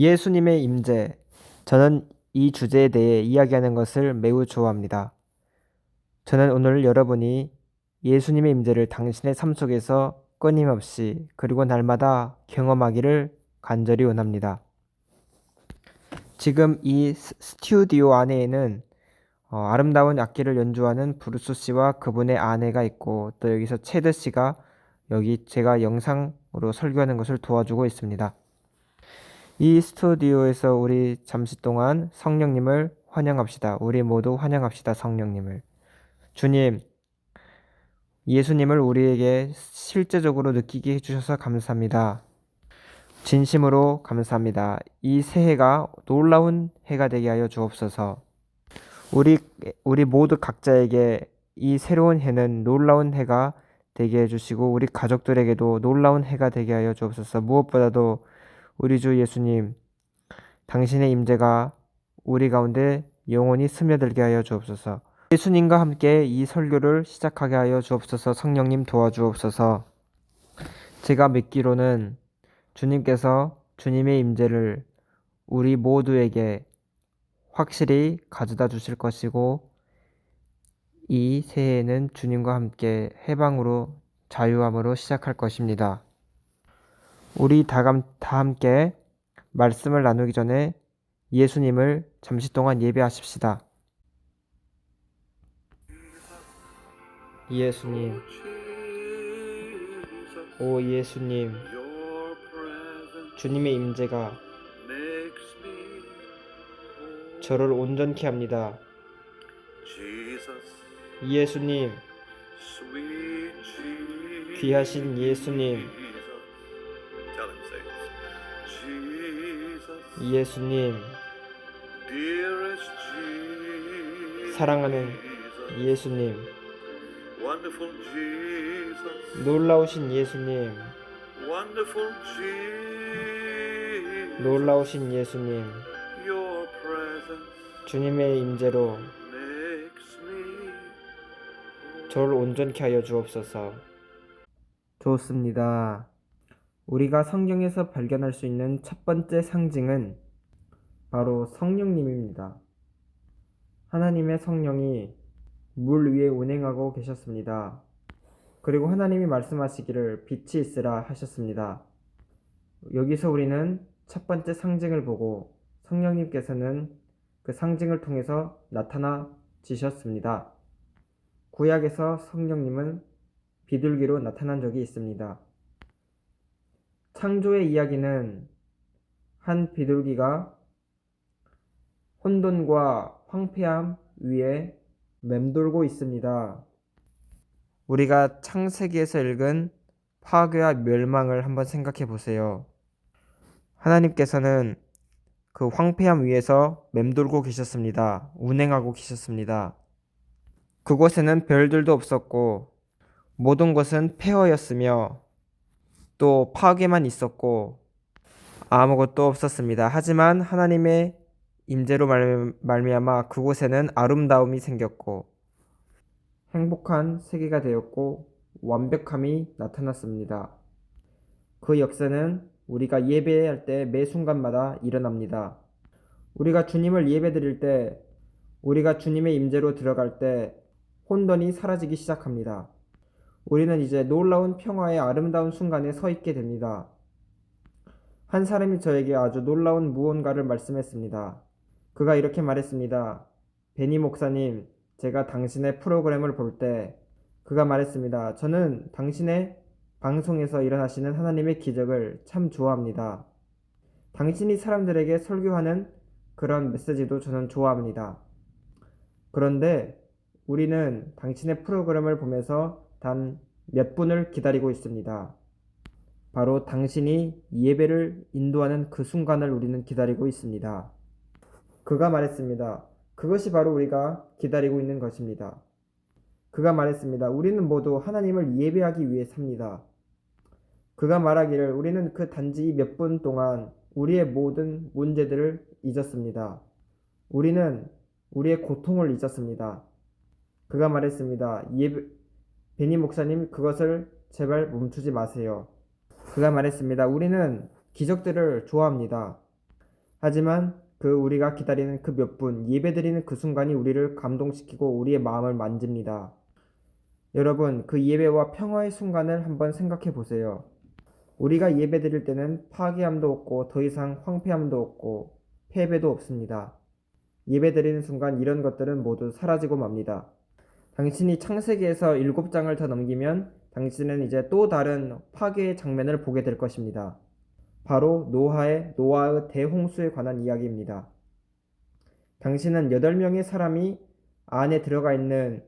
예수님의 임재. 저는 이 주제에 대해 이야기하는 것을 매우 좋아합니다. 저는 오늘 여러분이 예수님의 임재를 당신의 삶 속에서 끊임없이 그리고 날마다 경험하기를 간절히 원합니다. 지금 이 스튜디오 안에는 아름다운 악기를 연주하는 브루스 씨와 그분의 아내가 있고, 또 여기서 체드 씨가 여기 제가 영상으로 설교하는 것을 도와주고 있습니다. 이 스튜디오에서 우리 잠시 동안 성령님을 환영합시다. 우리 모두 환영합시다. 성령님을. 주님, 예수님을 우리에게 실제적으로 느끼게 해주셔서 감사합니다. 진심으로 감사합니다. 이 새해가 놀라운 해가 되게 하여 주옵소서. 우리 모두 각자에게 이 새로운 해는 놀라운 해가 되게 해주시고, 우리 가족들에게도 놀라운 해가 되게 하여 주옵소서. 무엇보다도 우리 주 예수님, 당신의 임재가 우리 가운데 영원히 스며들게 하여 주옵소서. 예수님과 함께 이 설교를 시작하게 하여 주옵소서. 성령님 도와주옵소서. 제가 믿기로는 주님께서 주님의 임재를 우리 모두에게 확실히 가져다 주실 것이고, 이 새해에는 주님과 함께 해방으로 자유함으로 시작할 것입니다. 우리 다 함께 말씀을 나누기 전에 예수님을 잠시 동안 예배하십시다. 예수님, 오 예수님, 주님의 임재가 저를 온전케 합니다. 예수님, 귀하신 예수님, 예수님, 사랑하는 예수님, 놀라우신 예수님, 놀라우신 예수님, 주님의 임재로 저를 온전케 하여 주옵소서. 좋습니다. 우리가 성경에서 발견할 수 있는 첫 번째 상징은 바로 성령님입니다. 하나님의 성령이 물 위에 운행하고 계셨습니다. 그리고 하나님이 말씀하시기를 빛이 있으라 하셨습니다. 여기서 우리는 첫 번째 상징을 보고 성령님께서는 그 상징을 통해서 나타나지셨습니다. 구약에서 성령님은 비둘기로 나타난 적이 있습니다. 창조의 이야기는 한 비둘기가 혼돈과 황폐함 위에 맴돌고 있습니다. 우리가 창세기에서 읽은 파괴와 멸망을 한번 생각해 보세요. 하나님께서는 그 황폐함 위에서 맴돌고 계셨습니다. 운행하고 계셨습니다. 그곳에는 별들도 없었고 모든 것은 폐허였으며 또 파괴만 있었고 아무것도 없었습니다. 하지만 하나님의 임재로 말미암아 그곳에는 아름다움이 생겼고 행복한 세계가 되었고 완벽함이 나타났습니다. 그 역사는 우리가 예배할 때 매 순간마다 일어납니다. 우리가 주님을 예배드릴 때, 우리가 주님의 임재로 들어갈 때 혼돈이 사라지기 시작합니다. 우리는 이제 놀라운 평화의 아름다운 순간에 서 있게 됩니다. 한 사람이 저에게 아주 놀라운 무언가를 말씀했습니다. 그가 이렇게 말했습니다. 베니 목사님, 제가 당신의 프로그램을 볼 때 그가 말했습니다. 저는 당신의 방송에서 일어나시는 하나님의 기적을 참 좋아합니다. 당신이 사람들에게 설교하는 그런 메시지도 저는 좋아합니다. 그런데 우리는 당신의 프로그램을 보면서 단 몇 분을 기다리고 있습니다. 바로 당신이 예배를 인도하는 그 순간을 우리는 기다리고 있습니다. 그가 말했습니다. 그것이 바로 우리가 기다리고 있는 것입니다. 그가 말했습니다. 우리는 모두 하나님을 예배하기 위해 삽니다. 그가 말하기를 우리는 그 단지 몇 분 동안 우리의 모든 문제들을 잊었습니다. 우리는 우리의 고통을 잊었습니다. 그가 말했습니다. 베니 목사님, 그것을 제발 멈추지 마세요. 그가 말했습니다. 우리는 기적들을 좋아합니다. 하지만 우리가 기다리는 그 몇 분, 예배드리는 그 순간이 우리를 감동시키고 우리의 마음을 만집니다. 여러분, 그 예배와 평화의 순간을 한번 생각해 보세요. 우리가 예배드릴 때는 파괴함도 없고 더 이상 황폐함도 없고 패배도 없습니다. 예배드리는 순간 이런 것들은 모두 사라지고 맙니다. 당신이 창세기에서 7장을 더 넘기면 당신은 이제 또 다른 파괴의 장면을 보게 될 것입니다. 바로 노아의 대홍수에 관한 이야기입니다. 당신은 8명의 사람이 안에 들어가 있는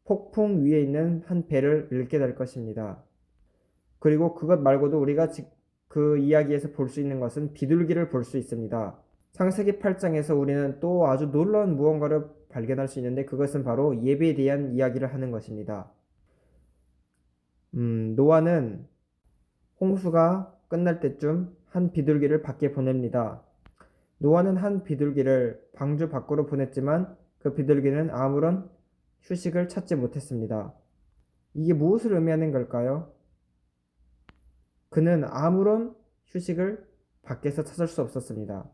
폭풍 위에 있는 한 배를 읽게 될 것입니다. 그리고 그것 말고도 우리가 그 이야기에서 볼 수 있는 것은 비둘기를 볼 수 있습니다. 창세기 8장에서 우리는 또 아주 놀라운 무언가를 발견할 수 있는데 그것은 바로 예배에 대한 이야기를 하는 것입니다. 노아는 홍수가 끝날 때쯤 한 비둘기를 밖에 보냅니다. 노아는 한 비둘기를 방주 밖으로 보냈지만 그 비둘기는 아무런 휴식을 찾지 못했습니다. 이게 무엇을 의미하는 걸까요? 그는 아무런 휴식을 밖에서 찾을 수 없었습니다.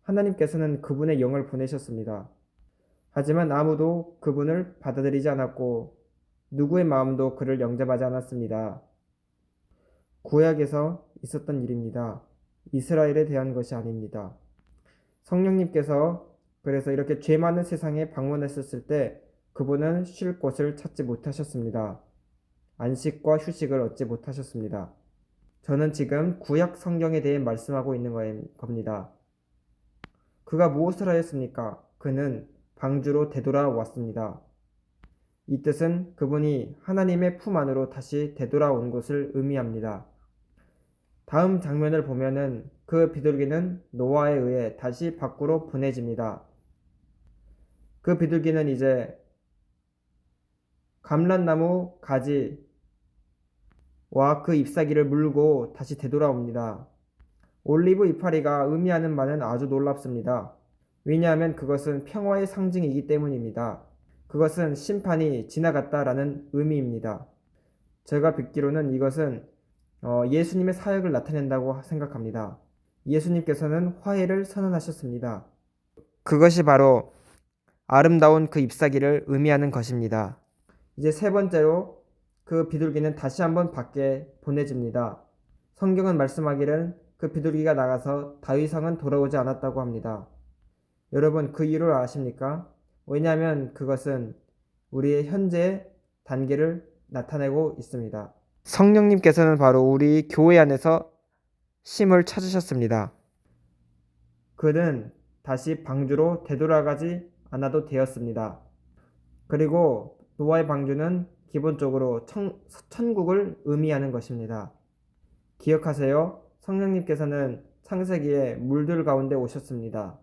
하나님께서는 그분의 영을 보내셨습니다. 하지만 아무도 그분을 받아들이지 않았고 누구의 마음도 그를 영접하지 않았습니다. 구약에서 있었던 일입니다. 이스라엘에 대한 것이 아닙니다. 성령님께서 그래서 이렇게 죄 많은 세상에 방문했었을 때 그분은 쉴 곳을 찾지 못하셨습니다. 안식과 휴식을 얻지 못하셨습니다. 저는 지금 구약 성경에 대해 말씀하고 있는 겁니다. 그가 무엇을 하였습니까? 그는 방주로 되돌아왔습니다. 이 뜻은 그분이 하나님의 품 안으로 다시 되돌아온 것을 의미합니다. 다음 장면을 보면은 그 비둘기는 노아에 의해 다시 밖으로 보내집니다. 그 비둘기는 이제 감람나무 가지와 그 잎사귀를 물고 다시 되돌아옵니다. 올리브 이파리가 의미하는 바는 아주 놀랍습니다. 왜냐하면 그것은 평화의 상징이기 때문입니다. 그것은 심판이 지나갔다라는 의미입니다. 제가 듣기로는 이것은 예수님의 사역을 나타낸다고 생각합니다. 예수님께서는 화해를 선언하셨습니다. 그것이 바로 아름다운 그 잎사귀를 의미하는 것입니다. 이제 세 번째로 그 비둘기는 다시 한번 밖에 보내집니다. 성경은 말씀하기를 그 비둘기가 나가서 다윗왕은 돌아오지 않았다고 합니다. 여러분 그 이유를 아십니까? 왜냐하면 그것은 우리의 현재 단계를 나타내고 있습니다. 성령님께서는 바로 우리 교회 안에서 쉼을 찾으셨습니다. 그는 다시 방주로 되돌아가지 않아도 되었습니다. 그리고 노아의 방주는 기본적으로 천국을 의미하는 것입니다. 기억하세요. 성령님께서는 창세기에 물들 가운데 오셨습니다.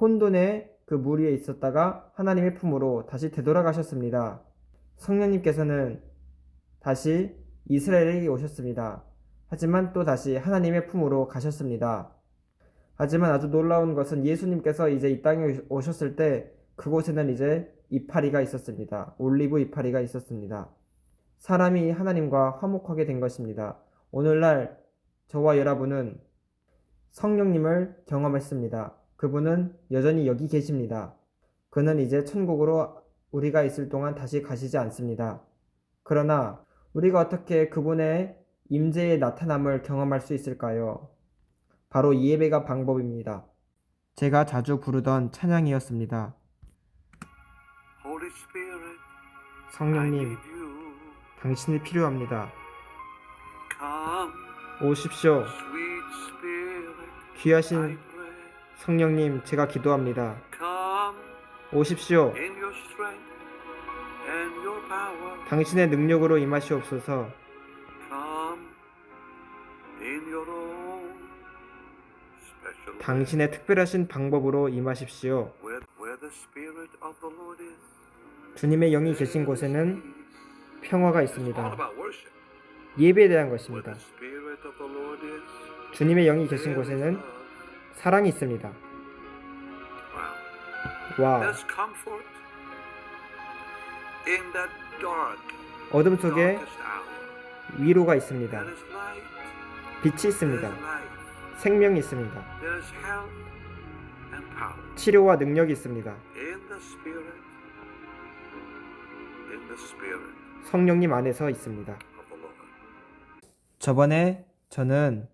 혼돈의 그 물 위에 있었다가 하나님의 품으로 다시 되돌아가셨습니다. 성령님께서는 다시 이스라엘에게 오셨습니다. 하지만 또 다시 하나님의 품으로 가셨습니다. 하지만 아주 놀라운 것은 예수님께서 이제 이 땅에 오셨을 때 그곳에는 이제 이파리가 있었습니다. 올리브 이파리가 있었습니다. 사람이 하나님과 화목하게 된 것입니다. 오늘날 저와 여러분은 성령님을 경험했습니다. 그분은 여전히 여기 계십니다. 그는 이제 천국으로 우리가 있을 동안 다시 가시지 않습니다. 그러나 우리가 어떻게 그분의 임재의 나타남을 경험할 수 있을까요? 바로 예배가 방법입니다. 제가 자주 부르던 찬양이었습니다. 성령님, 당신이 필요합니다. 오십시오. 귀하신 성령님, 제가 기도합니다. 오십시오. 당신의 능력으로 임하시옵소서. 당신의 특별하신 방법으로 임하십시오. 주님의 영이 계신 곳에는 평화가 있습니다. 예배에 대한 것입니다. 주님의 영이 계신 곳에는 사랑이 있습니다. 와우. 어둠 속에 위로가 있습니다. 빛이 있습니다. 생명이 있습니다. There is health and power 치료와 능력이 있습니다. in the Spirit, in the Spirit 성령님 안에서 있습니다. of the Lord. 저번에 저는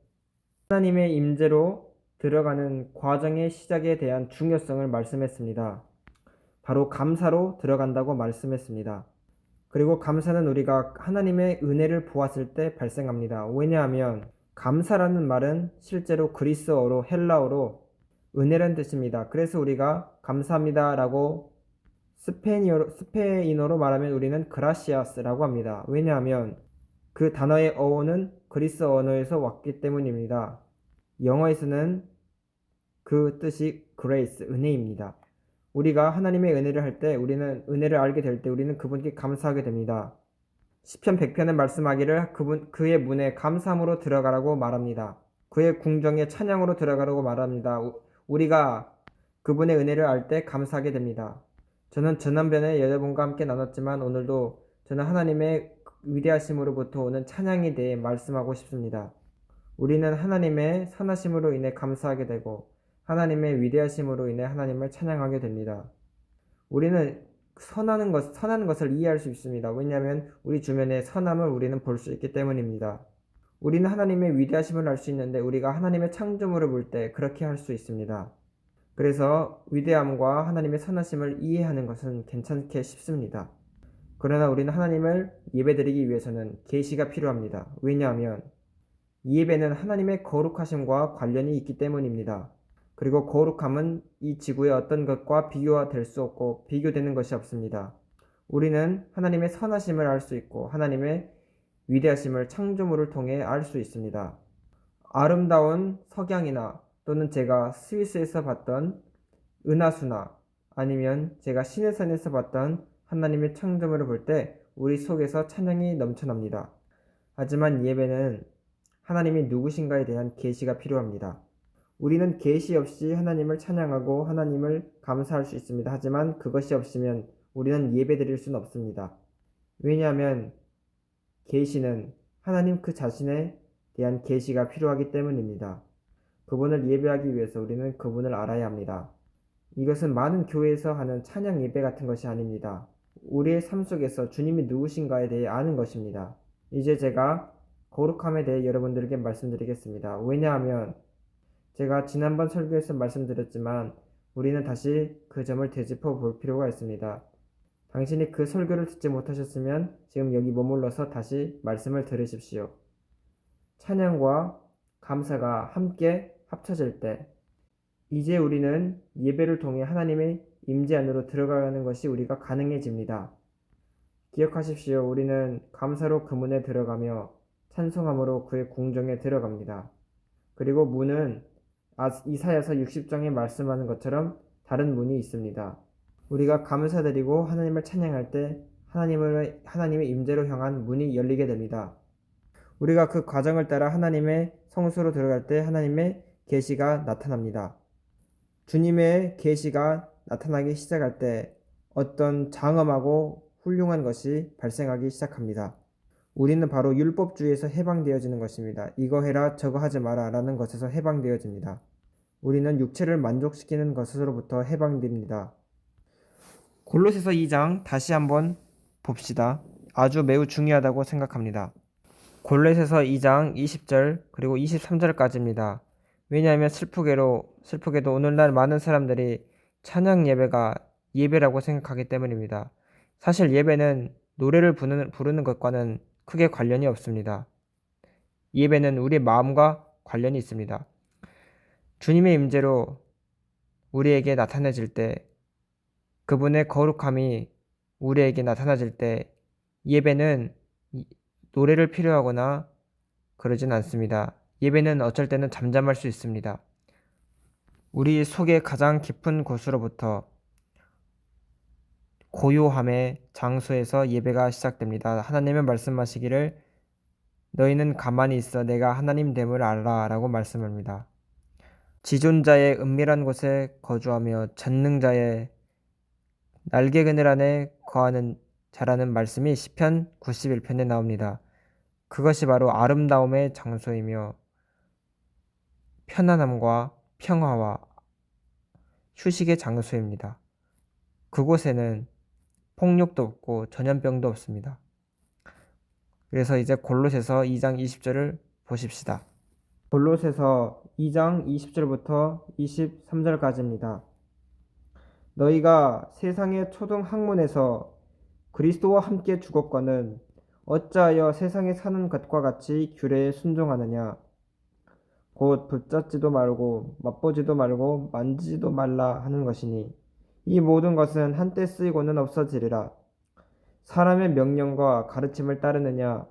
하나님의 임재로 들어가는 과정의 시작에 대한 중요성을 말씀했습니다. 바로 감사로 들어간다고 말씀했습니다. 그리고 감사는 우리가 하나님의 은혜를 보았을 때 발생합니다. 왜냐하면 감사라는 말은 실제로 그리스어로 헬라어로 은혜라는 뜻입니다. 그래서 우리가 감사합니다라고 스페인어로 말하면 우리는 그라시아스라고 합니다. 왜냐하면 그 단어의 어원은 그리스어 언어에서 왔기 때문입니다. 영어에서는 그 뜻이 grace, 은혜입니다. 우리가 하나님의 은혜를 할 때, 우리는 은혜를 알게 될 때 우리는 그분께 감사하게 됩니다. 시편 100편은 말씀하기를 그의 문에 감사함으로 들어가라고 말합니다. 그의 궁정에 찬양으로 들어가라고 말합니다. 우리가 그분의 은혜를 알 때 감사하게 됩니다. 저는 지난번에 여러분과 함께 나눴지만 오늘도 저는 하나님의 위대하심으로부터 오는 찬양에 대해 말씀하고 싶습니다. 우리는 하나님의 선하심으로 인해 감사하게 되고 하나님의 위대하심으로 인해 하나님을 찬양하게 됩니다. 우리는 선한 것을 이해할 수 있습니다. 왜냐하면 우리 주변의 선함을 우리는 볼 수 있기 때문입니다. 우리는 하나님의 위대하심을 알 수 있는데 우리가 하나님의 창조물을 볼 때 그렇게 할 수 있습니다. 그래서 위대함과 하나님의 선하심을 이해하는 것은 괜찮게 쉽습니다. 그러나 우리는 하나님을 예배드리기 위해서는 계시가 필요합니다. 왜냐하면 예배는 하나님의 거룩하심과 관련이 있기 때문입니다. 그리고 거룩함은 이 지구의 어떤 것과 비교가 될 수 없고 비교되는 것이 없습니다. 우리는 하나님의 선하심을 알 수 있고 하나님의 위대하심을 창조물을 통해 알 수 있습니다. 아름다운 석양이나 또는 제가 스위스에서 봤던 은하수나 아니면 제가 시내산에서 봤던 하나님의 창조물을 볼 때 우리 속에서 찬양이 넘쳐납니다. 하지만 예배는 하나님이 누구신가에 대한 계시가 필요합니다. 우리는 계시 없이 하나님을 찬양하고 하나님을 감사할 수 있습니다. 하지만 그것이 없으면 우리는 예배드릴 수는 없습니다. 왜냐하면 계시는 하나님 그 자신에 대한 계시가 필요하기 때문입니다. 그분을 예배하기 위해서 우리는 그분을 알아야 합니다. 이것은 많은 교회에서 하는 찬양 예배 같은 것이 아닙니다. 우리의 삶 속에서 주님이 누구신가에 대해 아는 것입니다. 이제 제가 거룩함에 대해 여러분들에게 말씀드리겠습니다. 왜냐하면 제가 지난번 설교에서 말씀드렸지만 우리는 다시 그 점을 되짚어 볼 필요가 있습니다. 당신이 그 설교를 듣지 못하셨으면 지금 여기 머물러서 다시 말씀을 들으십시오. 찬양과 감사가 함께 합쳐질 때 이제 우리는 예배를 통해 하나님의 임재 안으로 들어가는 것이 우리가 가능해집니다. 기억하십시오. 우리는 감사로 그 문에 들어가며 찬송함으로 그의 궁정에 들어갑니다. 그리고 문은 이사야서 60장에 말씀하는 것처럼 다른 문이 있습니다. 우리가 감사드리고 하나님을 찬양할 때 하나님의 임재로 향한 문이 열리게 됩니다. 우리가 그 과정을 따라 하나님의 성소로 들어갈 때 하나님의 계시가 나타납니다. 주님의 계시가 나타나기 시작할 때 어떤 장엄하고 훌륭한 것이 발생하기 시작합니다. 우리는 바로 율법주의에서 해방되어지는 것입니다. 이거 해라 저거 하지 마라 라는 것에서 해방되어집니다. 우리는 육체를 만족시키는 것으로부터 해방됩니다. 골로새서 2장 다시 한번 봅시다. 아주 매우 중요하다고 생각합니다. 골로새서 2장 20절 그리고 23절까지입니다. 왜냐하면 슬프게도 오늘날 많은 사람들이 찬양 예배가 예배라고 생각하기 때문입니다. 사실 예배는 노래를 부르는 것과는 크게 관련이 없습니다. 예배는 우리의 마음과 관련이 있습니다. 주님의 임재로 우리에게 나타내질 때 그분의 거룩함이 우리에게 나타나질 때 예배는 노래를 필요하거나 그러진 않습니다. 예배는 어쩔 때는 잠잠할 수 있습니다. 우리 속의 가장 깊은 곳으로부터 고요함의 장소에서 예배가 시작됩니다. 하나님은 말씀하시기를 너희는 가만히 있어 내가 하나님 됨을 알라 라고 말씀합니다. 지존자의 은밀한 곳에 거주하며 전능자의 날개 그늘 안에 거하는 자라는 말씀이 시편 91편에 나옵니다. 그것이 바로 아름다움의 장소이며 편안함과 평화와 휴식의 장소입니다. 그곳에는 폭력도 없고 전염병도 없습니다. 그래서 이제 골로새서 2장 20절을 보십시다. 골로새서 2장 20절부터 23절까지입니다. 너희가 세상의 초등 학문에서 그리스도와 함께 죽었거늘 어찌하여 세상에 사는 것과 같이 규례에 순종하느냐. 곧 붙잡지도 말고 맛보지도 말고 만지지도 말라 하는 것이니 이 모든 것은 한때 쓰이고는 없어지리라. 사람의 명령과 가르침을 따르느냐.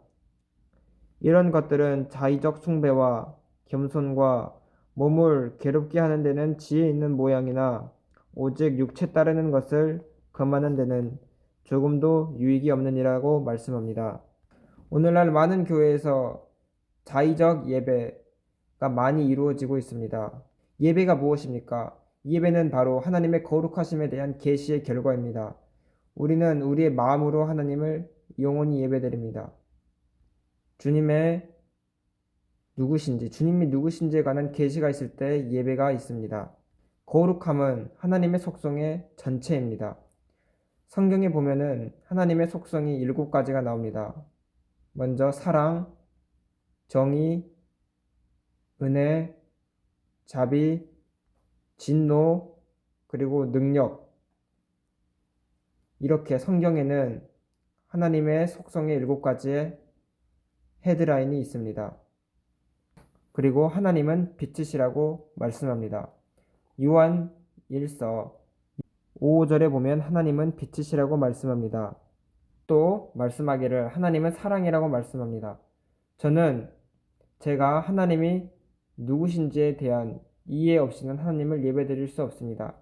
이런 것들은 자의적 숭배와 겸손과 몸을 괴롭게 하는 데는 지혜 있는 모양이나 오직 육체 따르는 것을 금하는 데는 조금도 유익이 없느니라고 말씀합니다. 오늘날 많은 교회에서 자의적 예배가 많이 이루어지고 있습니다. 예배가 무엇입니까? 예배는 바로 하나님의 거룩하심에 대한 계시의 결과입니다. 우리는 우리의 마음으로 하나님을 영원히 예배드립니다. 주님이 누구신지에 관한 계시가 있을 때 예배가 있습니다. 거룩함은 하나님의 속성의 전체입니다. 성경에 보면은 하나님의 속성이 7가지가 나옵니다. 먼저 사랑, 정의, 은혜, 자비, 진노, 그리고 능력. 이렇게 성경에는 하나님의 속성의 7가지의 헤드라인이 있습니다. 그리고 하나님은 빛이시라고 말씀합니다. 요한 1서 5절에 보면 하나님은 빛이시라고 말씀합니다. 또 말씀하기를 하나님은 사랑이라고 말씀합니다. 저는 제가 하나님이 누구신지에 대한 이해 없이는 하나님을 예배드릴 수 없습니다.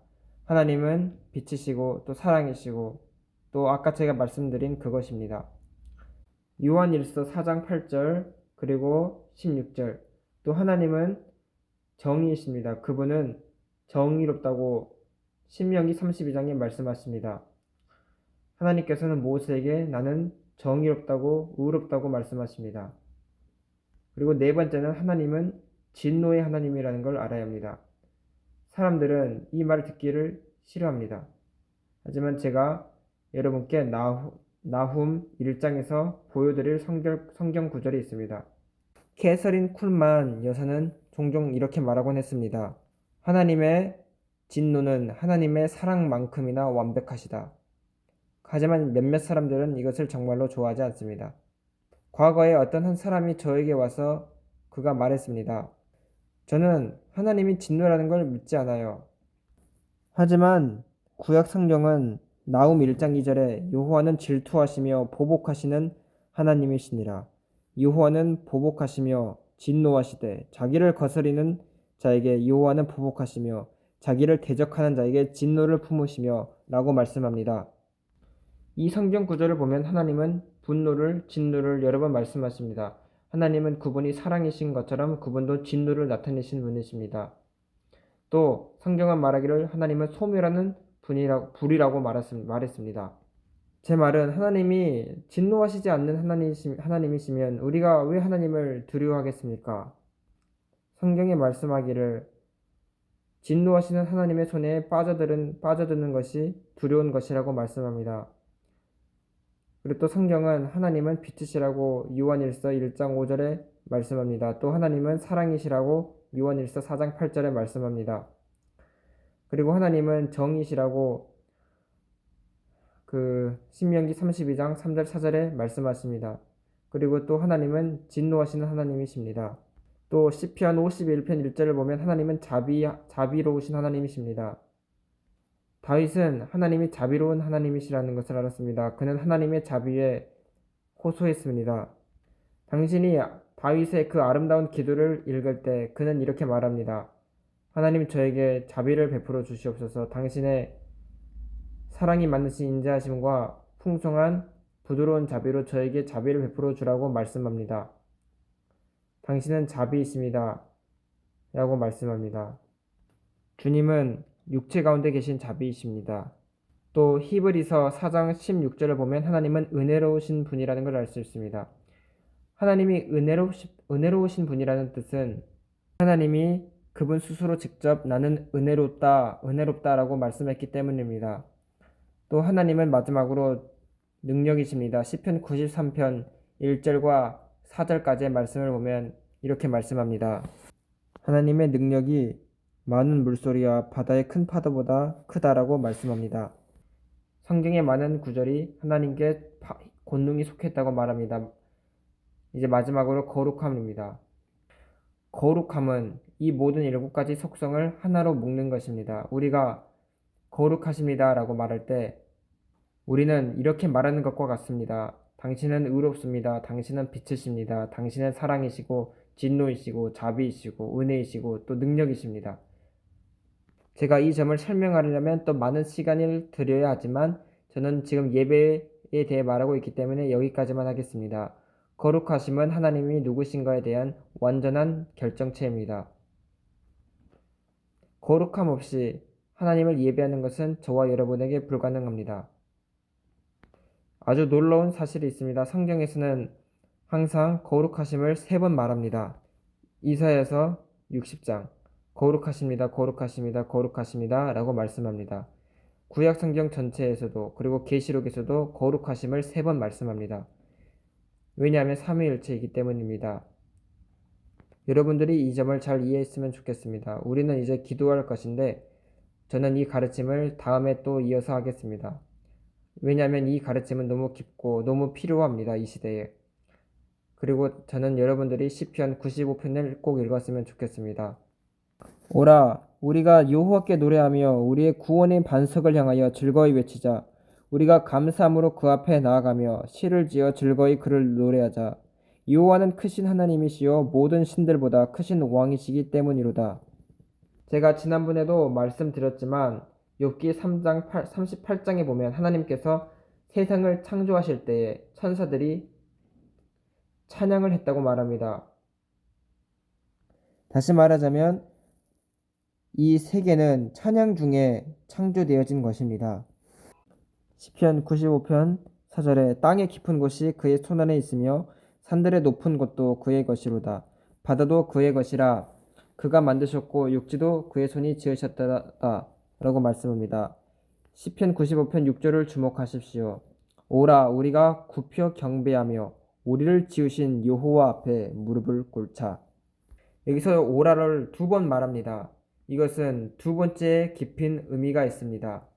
하나님은 빛이시고 또 사랑이시고 또 아까 제가 말씀드린 그것입니다. 요한 1서 4장 8절 그리고 16절 또 하나님은 정의이십니다. 그분은 정의롭다고 신명기 32장에 말씀하십니다. 하나님께서는 모세에게 나는 정의롭다고 의롭다고 말씀하십니다. 그리고 네 번째는 하나님은 진노의 하나님이라는 걸 알아야 합니다. 사람들은 이 말을 듣기를 싫어합니다. 하지만 제가 여러분께 나훔 1장에서 보여드릴 성경 구절이 있습니다. 캐서린 쿨만 여사는 종종 이렇게 말하곤 했습니다. 하나님의 진노는 하나님의 사랑만큼이나 완벽하시다. 하지만 몇몇 사람들은 이것을 정말로 좋아하지 않습니다. 과거에 어떤 한 사람이 저에게 와서 그가 말했습니다. 저는 하나님이 진노라는 걸 믿지 않아요. 하지만 구약 성경은 나훔 1장 2절에 여호와는 질투하시며 보복하시는 하나님이시니라. 여호와는 보복하시며 진노하시되 자기를 거스리는 자에게 여호와는 보복하시며 자기를 대적하는 자에게 진노를 품으시며 라고 말씀합니다. 이 성경 구절을 보면 하나님은 분노를, 진노를 여러 번 말씀하십니다. 하나님은 그분이 사랑이신 것처럼 그분도 진노를 나타내신 분이십니다. 또 성경은 말하기를 하나님은 소멸하는 불이라고 말했습니다. 제 말은 하나님이 진노하시지 않는 하나님이시면 우리가 왜 하나님을 두려워하겠습니까? 성경에 말씀하기를 진노하시는 하나님의 손에 빠져드는 것이 두려운 것이라고 말씀합니다. 그리고 또 성경은 하나님은 빛이시라고 요한일서 1장 5절에 말씀합니다. 또 하나님은 사랑이시라고 요한일서 4장 8절에 말씀합니다. 그리고 하나님은 정의시라고 신명기 32장 3절 4절에 말씀하십니다. 그리고 또 하나님은 진노하시는 하나님이십니다. 또 시편 51편 1절을 보면 하나님은 자비로우신 하나님이십니다. 다윗은 하나님이 자비로운 하나님이시라는 것을 알았습니다. 그는 하나님의 자비에 호소했습니다. 당신이 다윗의 그 아름다운 기도를 읽을 때 그는 이렇게 말합니다. 하나님 저에게 자비를 베풀어 주시옵소서. 당신의 사랑이 많으신 인자하심과 풍성한 부드러운 자비로 저에게 자비를 베풀어 주라고 말씀합니다. 당신은 자비이십니다. 라고 말씀합니다. 주님은 육체 가운데 계신 자비이십니다. 또 히브리서 4장 16절을 보면 하나님은 은혜로우신 분이라는 걸 알 수 있습니다. 하나님이 은혜로우신 분이라는 뜻은 하나님이 그분 스스로 직접 나는 은혜롭다라고 말씀했기 때문입니다. 또 하나님은 마지막으로 능력이십니다. 시편 93편 1절과 4절까지의 말씀을 보면 이렇게 말씀합니다. 하나님의 능력이 많은 물소리와 바다의 큰 파도보다 크다라고 말씀합니다. 성경의 많은 구절이 하나님께 권능이 속했다고 말합니다. 이제 마지막으로 거룩함입니다. 거룩함은 이 모든 7가지 속성을 하나로 묶는 것입니다. 우리가 거룩하십니다 라고 말할 때 우리는 이렇게 말하는 것과 같습니다. 당신은 의롭습니다. 당신은 빛이십니다. 당신은 사랑이시고 진노이시고 자비이시고 은혜이시고 또 능력이십니다. 제가 이 점을 설명하려면 또 많은 시간을 들여야 하지만 저는 지금 예배에 대해 말하고 있기 때문에 여기까지만 하겠습니다. 거룩하심은 하나님이 누구신가에 대한 완전한 결정체입니다. 거룩함 없이 하나님을 예배하는 것은 저와 여러분에게 불가능합니다. 아주 놀라운 사실이 있습니다. 성경에서는 항상 거룩하심을 3번 말합니다. 이사야서 60장 거룩하십니다. 거룩하십니다. 거룩하십니다. 라고 말씀합니다. 구약 성경 전체에서도 그리고 계시록에서도 거룩하심을 3번 말씀합니다. 왜냐하면 삼위일체이기 때문입니다. 여러분들이 이 점을 잘 이해했으면 좋겠습니다. 우리는 이제 기도할 것인데 저는 이 가르침을 다음에 또 이어서 하겠습니다. 왜냐하면 이 가르침은 너무 깊고 너무 필요합니다. 이 시대에. 그리고 저는 여러분들이 시편 95편을 꼭 읽었으면 좋겠습니다. 오라 우리가 여호와께 노래하며 우리의 구원의 반석을 향하여 즐거이 외치자. 우리가 감사함으로 그 앞에 나아가며 시를 지어 즐거이 그를 노래하자. 여호와는 크신 하나님이시요 모든 신들보다 크신 왕이시기 때문이로다. 제가 지난번에도 말씀드렸지만 욥기 3장 38장에 보면 하나님께서 세상을 창조하실 때에 천사들이 찬양을 했다고 말합니다. 다시 말하자면 이 세계는 찬양 중에 창조되어진 것입니다. 시편 95편 4절에 땅의 깊은 곳이 그의 손안에 있으며 산들의 높은 곳도 그의 것이로다. 바다도 그의 것이라 그가 만드셨고 육지도 그의 손이 지으셨다 라고 말씀합니다. 시편 95편 6절을 주목하십시오. 오라 우리가 굽혀 경배하며 우리를 지으신 여호와 앞에 무릎을 꿇자. 여기서 오라를 2번 말합니다. 이것은 2번째 깊은 의미가 있습니다.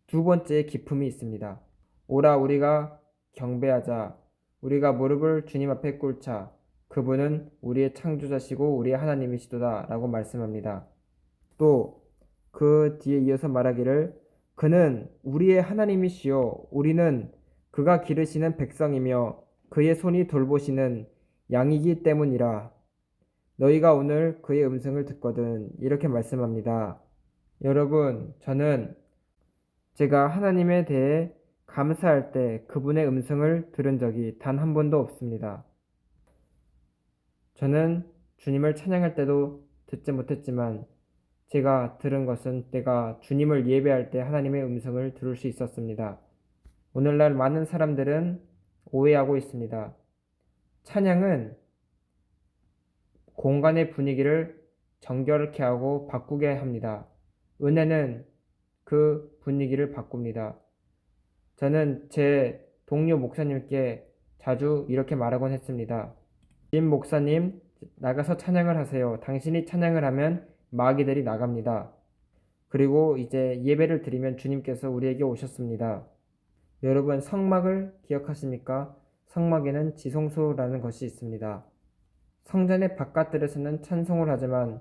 2번째 기품이 있습니다. 오라 우리가 경배하자. 우리가 무릎을 주님 앞에 꿇자. 그분은 우리의 창조자시고 우리의 하나님이시도다 라고 말씀합니다. 또 그 뒤에 이어서 말하기를 그는 우리의 하나님이시요 우리는 그가 기르시는 백성이며 그의 손이 돌보시는 양이기 때문이라. 너희가 오늘 그의 음성을 듣거든 이렇게 말씀합니다. 여러분 저는 제가 하나님에 대해 감사할 때 그분의 음성을 들은 적이 단 한 번도 없습니다. 저는 주님을 찬양할 때도 듣지 못했지만 제가 들은 것은 내가 주님을 예배할 때 하나님의 음성을 들을 수 있었습니다. 오늘날 많은 사람들은 오해하고 있습니다. 찬양은 공간의 분위기를 정결케 하고 바꾸게 합니다. 은혜는 그 분위기를 바꿉니다. 저는 제 동료 목사님께 자주 이렇게 말하곤 했습니다. 임 목사님, 나가서 찬양을 하세요. 당신이 찬양을 하면 마귀들이 나갑니다. 그리고 이제 예배를 드리면 주님께서 우리에게 오셨습니다. 여러분 성막을 기억하십니까? 성막에는 지성소라는 것이 있습니다. 성전의 바깥들에서는 찬송을 하지만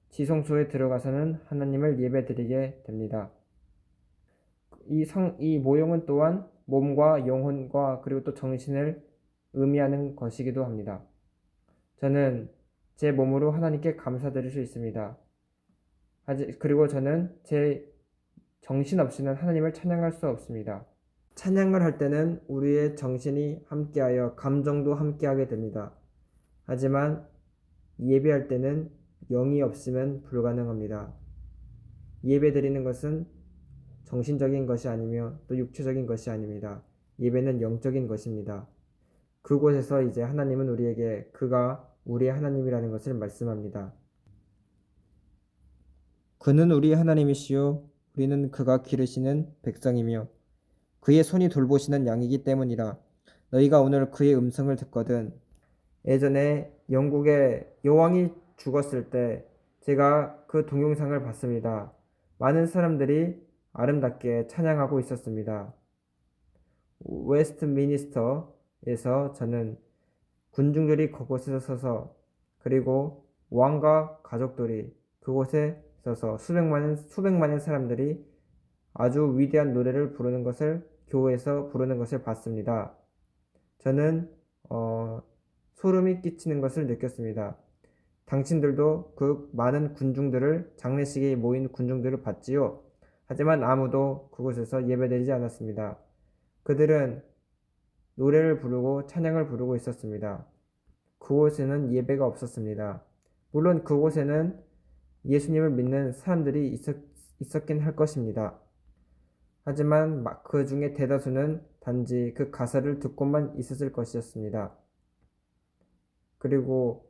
지성소에 들어가서는 하나님을 예배드리게 됩니다. 이 모형은 또한 몸과 영혼과 그리고 또 정신을 의미하는 것이기도 합니다. 저는 제 몸으로 하나님께 감사드릴 수 있습니다. 그리고 저는 제 정신 없이는 하나님을 찬양할 수 없습니다. 찬양을 할 때는 우리의 정신이 함께하여 감정도 함께하게 됩니다. 하지만 예배할 때는 영이 없으면 불가능합니다. 예배 드리는 것은 정신적인 것이 아니며 또 육체적인 것이 아닙니다. 예배는 영적인 것입니다. 그곳에서 이제 하나님은 우리에게 그가 우리의 하나님이라는 것을 말씀합니다. 그는 우리 하나님이시요 우리는 그가 기르시는 백성이며 그의 손이 돌보시는 양이기 때문이라. 너희가 오늘 그의 음성을 듣거든. 예전에 영국의 여왕이 죽었을 때 제가 그 동영상을 봤습니다. 많은 사람들이 아름답게 찬양하고 있었습니다. 웨스트미니스터에서 저는 군중들이 그곳에 서서 그리고 왕과 가족들이 그곳에 서서 수백만의 사람들이 아주 위대한 노래를 부르는 것을 교회에서 부르는 것을 봤습니다. 저는 소름이 끼치는 것을 느꼈습니다. 당신들도 그 많은 군중들을 장례식에 모인 군중들을 봤지요. 하지만 아무도 그곳에서 예배드리지 않았습니다. 그들은 노래를 부르고 찬양을 부르고 있었습니다. 그곳에는 예배가 없었습니다. 물론 그곳에는 예수님을 믿는 사람들이 있었긴 할 것입니다. 하지만 그 중에 대다수는 단지 그 가사를 듣고만 있었을 것이었습니다. 그리고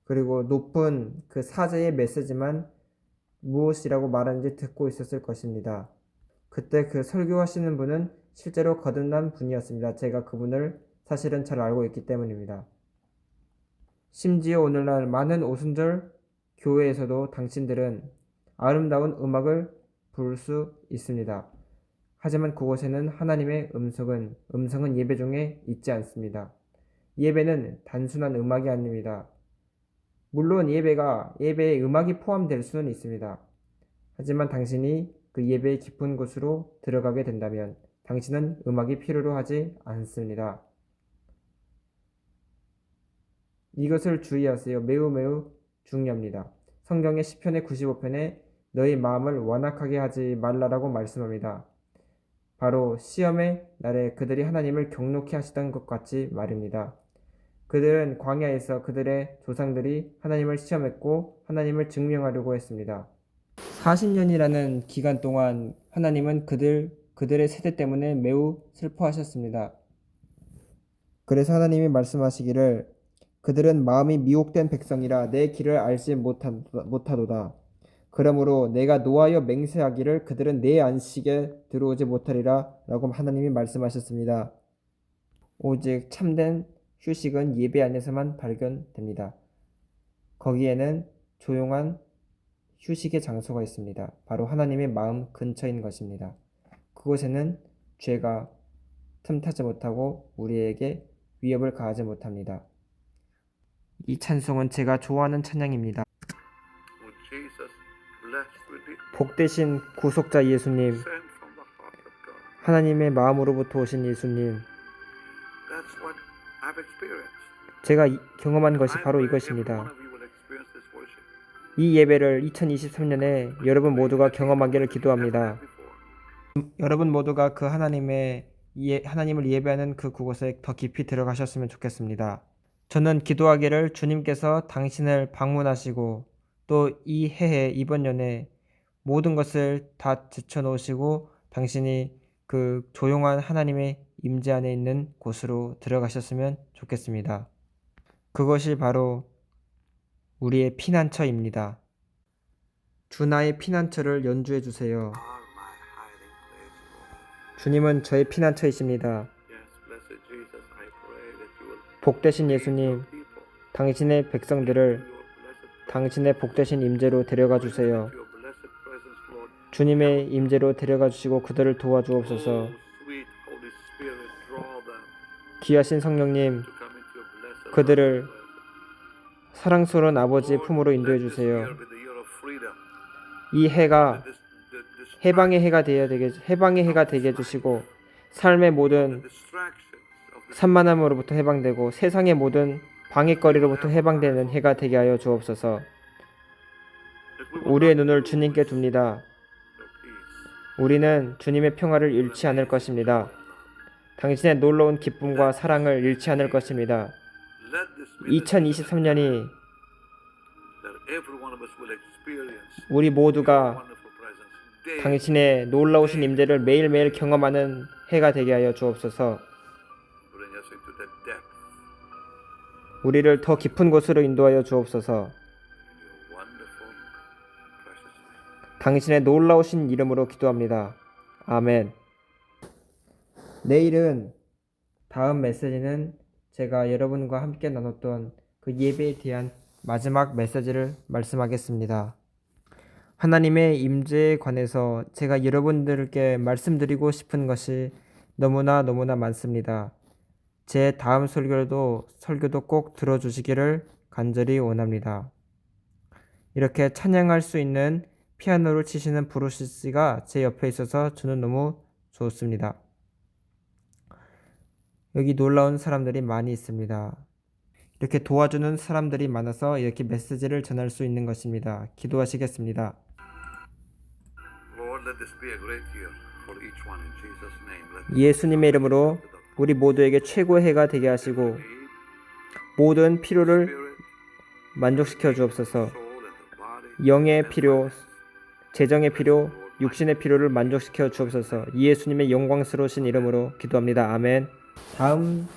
높은 그 사제의 메시지만 무엇이라고 말하는지 듣고 있었을 것입니다. 그때 그 설교하시는 분은 실제로 거듭난 분이었습니다. 제가 그분을 사실은 잘 알고 있기 때문입니다. 심지어 오늘날 많은 오순절 교회에서도 당신들은 아름다운 음악을 부를 수 있습니다. 하지만 그곳에는 하나님의 음성은 예배 중에 있지 않습니다. 예배는 단순한 음악이 아닙니다. 물론 예배에 음악이 포함될 수는 있습니다. 하지만 당신이 그 예배의 깊은 곳으로 들어가게 된다면 당신은 음악이 필요로 하지 않습니다. 이것을 주의하세요. 매우 중요합니다. 성경의 시편의 95편에 너희 마음을 완악하게 하지 말라라고 말씀합니다. 바로 시험의 날에 그들이 하나님을 경노케 하시던 것 같이 말입니다. 그들은 광야에서 그들의 조상들이 하나님을 시험했고 하나님을 증명하려고 했습니다. 40년이라는 기간 동안 하나님은 그들의 세대 때문에 매우 슬퍼하셨습니다. 그래서 하나님이 말씀하시기를 그들은 마음이 미혹된 백성이라 내 길을 알지 못하도다. 그러므로 내가 노하여 맹세하기를 그들은 내 안식에 들어오지 못하리라 라고 하나님이 말씀하셨습니다. 오직 참된 휴식은 예배 안에서만 발견됩니다. 거기에는 조용한 휴식의 장소가 있습니다. 바로 하나님의 마음 근처인 것입니다. 그곳에는 죄가 틈타지 못하고 우리에게 위협을 가하지 못합니다. 이 찬송은 제가 좋아하는 찬양입니다. With Jesus, blessed Redeemer, 복되신 구속자 예수님, sent from the heart of God. 하나님의 마음으로부터 오신 예수님, That's what I've experienced. 제가 경험한 것이 I 바로 pray every one 이것입니다. of you will experience this worship. 이 예배를 2023년에 여러분 모두가 경험하기를 기도합니다. 여러분 모두가 그 하나님을 예배하는 그 그곳에 더 깊이 들어가셨으면 좋겠습니다. 저는 기도하기를 주님께서 당신을 방문하시고 또 이 해에 이번 년에 모든 것을 다 제쳐놓으시고 당신이 그 조용한 하나님의 임재 안에 있는 곳으로 들어가셨으면 좋겠습니다. 그것이 바로 우리의 피난처입니다. 주나의 피난처를 연주해 주세요. Are my hiding place, Lord. 주님은 저의 피난처이십니다. Yes, blessed Jesus, I pray that you will 복되신 lead 예수님, your people 당신의 백성들을 to your blessed 당신의 복되신 임재로 데려가 주세요. to your blessed presence, Lord. 주님의 임재로 데려가 주시고 그들을 도와주옵소서. Oh, sweet Holy Spirit, draw them 귀하신 성령님, to come into your blessed 그들을 presence. 사랑스러운 아버지의 Lord, 품으로 인도해 let this 주세요. year be the year of freedom. 이 해가 The 해방의 해가 되게 해주시고 삶의 모든 distractions of the 산만함으로부터 해방되고 세상의 모든 방해거리로부터 해방되는 해가 되게 하여 주옵소서. that we will 우리의 not 눈을 lose 주님께 둡니다. your peace. 우리는 주님의 평화를 잃지 않을 것입니다. 당신의 놀라운 기쁨과 사랑을 잃지 않을 것입니다. Let this be the 2023년이 that every one of us will experience 우리 your 모두가 wonderful presence day 당신의 놀라우신 임재를 매일매일 경험하는 해가 되게 하여 주옵소서. bring us into the depth 우리를 더 깊은 곳으로 인도하여 주옵소서. in your wonderful precious name. 당신의 놀라우신 이름으로 기도합니다. 아멘. 내일은 다음 메시지는 제가 여러분과 함께 나눴던 그 예배에 대한 마지막 메시지를 말씀하겠습니다. 하나님의 임재에 관해서 제가 여러분들께 말씀드리고 싶은 것이 너무나 많습니다. 제 다음 설교도 꼭 들어주시기를 간절히 원합니다. 이렇게 찬양할 수 있는 피아노를 치시는 브루스 씨가 제 옆에 있어서 저는 너무 좋습니다. 여기 놀라운 사람들이 많이 있습니다. 이렇게 도와주는 사람들이 많아서 이렇게 메시지를 전할 수 있는 것입니다. 기도하시겠습니다. Lord, let this be a great year for each one in Jesus' name. Let 예수님의 이름으로 우리 모두에게 최고의 해가 되게 하시고 모든 필요를 Spirit, 만족시켜 주옵소서. soul, and the body. 영의 필요, 재정의 필요, 육신의 필요를 만족시켜 주옵소서. 예수님의 영광스러우신 이름으로 기도합니다. 아멘. 다음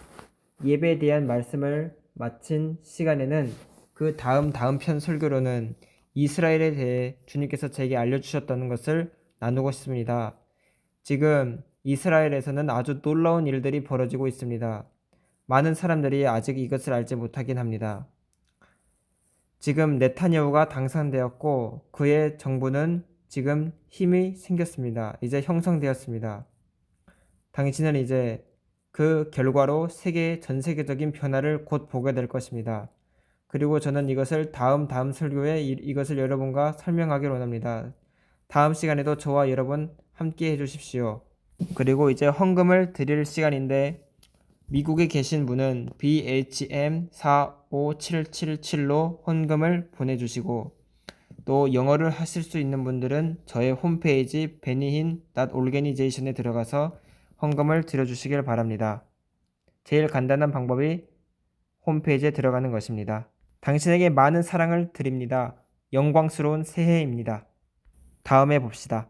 예배에 대한 말씀을 마친 시간에는 그 다음 편 설교로는 이스라엘에 대해 주님께서 제게 알려주셨다는 것을 나누고 싶습니다. 지금 이스라엘에서는 아주 놀라운 일들이 벌어지고 있습니다. 많은 사람들이 아직 이것을 알지 못하긴 합니다. 지금 네타냐후가 당선되었고 그의 정부는 지금 힘이 생겼습니다. 이제 형성되었습니다. 당신은 이제 그 결과로 전 세계적인 변화를 곧 보게 될 것입니다. 그리고 저는 이것을 다음 설교에 이것을 여러분과 설명하기를 원합니다. 다음 시간에도 저와 여러분 함께 해주십시오. 그리고 이제 헌금을 드릴 시간인데 미국에 계신 분은 BHM45777로 헌금을 보내주시고 또 영어를 하실 수 있는 분들은 저의 홈페이지 bennyhin.organization에 들어가서 헌금을 드려주시길 바랍니다. 제일 간단한 방법이 홈페이지에 들어가는 것입니다. 당신에게 많은 사랑을 드립니다. 영광스러운 새해입니다. 다음에 봅시다.